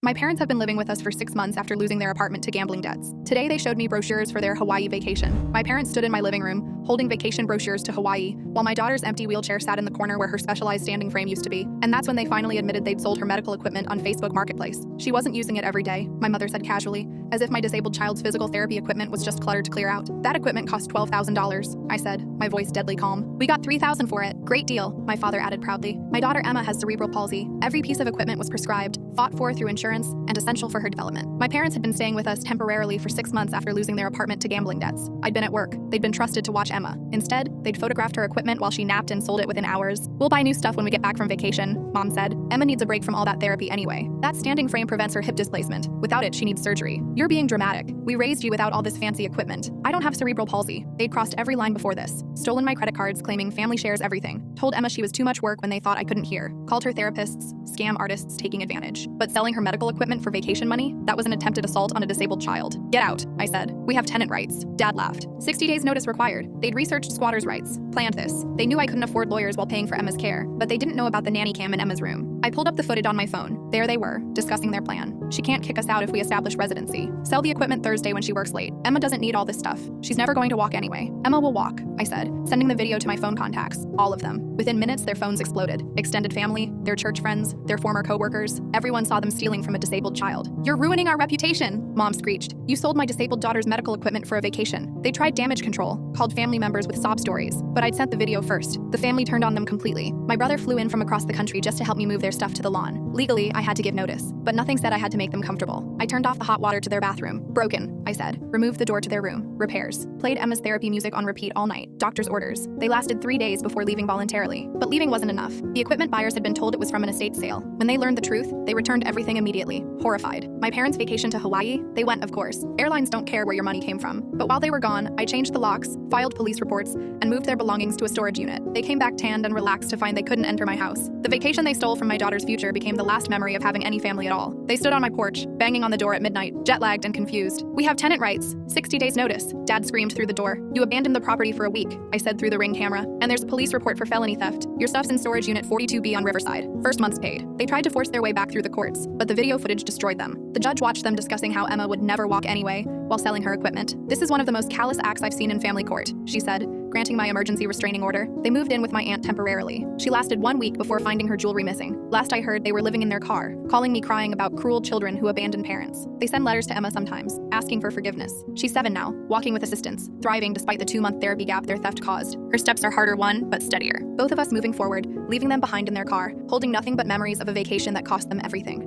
My parents have been living with us for 6 months after losing their apartment to gambling debts. Today, they showed me brochures for their Hawaii vacation. My parents stood in my living room, holding vacation brochures to Hawaii, while my daughter's empty wheelchair sat in the corner where her specialized standing frame used to be. And that's when they finally admitted they'd sold her medical equipment on Facebook Marketplace. She wasn't using it every day, my mother said casually, as if my disabled child's physical therapy equipment was just clutter to clear out. That equipment cost $12,000, I said, my voice deadly calm. We got $3,000 for it. Great deal, my father added proudly. My daughter Emma has cerebral palsy. Every piece of equipment was prescribed, fought for through insurance, and essential for her development. My parents had been staying with us temporarily for 6 months after losing their apartment to gambling debts. I'd been at work. They'd been trusted to watch Emma. Instead, they'd photographed her equipment while she napped and sold it within hours. We'll buy new stuff when we get back from vacation, Mom said. Emma needs a break from all that therapy anyway. That standing frame prevents her hip displacement. Without it, she needs surgery. You're being dramatic. We raised you without all this fancy equipment. I don't have cerebral palsy. They'd crossed every line before this. Stolen my credit cards, claiming family shares everything. Told Emma she was too much work when they thought I couldn't hear. Called her therapists, scam artists taking advantage. But selling her medical equipment for vacation money? That was an attempted assault on a disabled child. Get out, I said. We have tenant rights. Dad laughed. 60 days notice required. They'd researched squatters' rights. Planned this. They knew I couldn't afford lawyers while paying for Emma's care, but they didn't know about the nanny cam in Emma's room. I pulled up the footage on my phone. There they were, discussing their plan. She can't kick us out if we establish residency. Sell the equipment Thursday when she works late. Emma doesn't need all this stuff. She's never going to walk anyway. Emma will walk, I said, sending the video to my phone contacts, all of them. Within minutes, their phones exploded. Extended family, their church friends, their former coworkers. Everyone saw them stealing from a disabled child. You're ruining our reputation, Mom screeched. You sold my disabled daughter's medical equipment for a vacation. They tried damage control, called family members with sob stories, but I'd sent the video first. The family turned on them completely. My brother flew in from across the country just to help me move their stuff to the lawn. Legally, I had to give notice, but nothing said I had to make them comfortable. I turned off the hot water to their bathroom. Broken, I said. Removed the door to their room. Repairs. Played Emma's therapy music on repeat all night. Doctor's orders. They lasted 3 days before leaving voluntarily. But leaving wasn't enough. The equipment buyers had been told it was from an estate sale. When they learned the truth, they returned everything immediately, horrified. My parents' vacation to Hawaii? They went, of course. Airlines don't care where your money came from. But while they were gone, I changed the locks, filed police reports, and moved their belongings to a storage unit. They came back tanned and relaxed to find they couldn't enter my house. The vacation they stole from my daughter's future became the last memory of having any family at all. They stood on my porch, banging on the door at midnight, jet-lagged and confused. We have tenant rights. 60 days notice. Dad screamed through the door. You abandoned the property for a week, I said through the Ring camera. And there's a police report for felony theft. Your stuff's in storage unit 42B on Riverside. First month's paid. They tried to force their way back through the courts, but the video footage destroyed them. The judge watched them discussing how Emma would never walk anyway while selling her equipment. This is one of the most callous acts I've seen in family court, she said, granting my emergency restraining order. They moved in with my aunt temporarily. She lasted 1 week before finding her jewelry missing. Last I heard, they were living in their car, calling me crying about cruel children who abandon parents. They send letters to Emma sometimes, asking for forgiveness. She's 7 now, walking with assistance, thriving despite the 2-month therapy gap their theft caused. Her steps are harder won, but steadier. Both of us moving forward, leaving them behind in their car, holding nothing but memories of a vacation that cost them everything.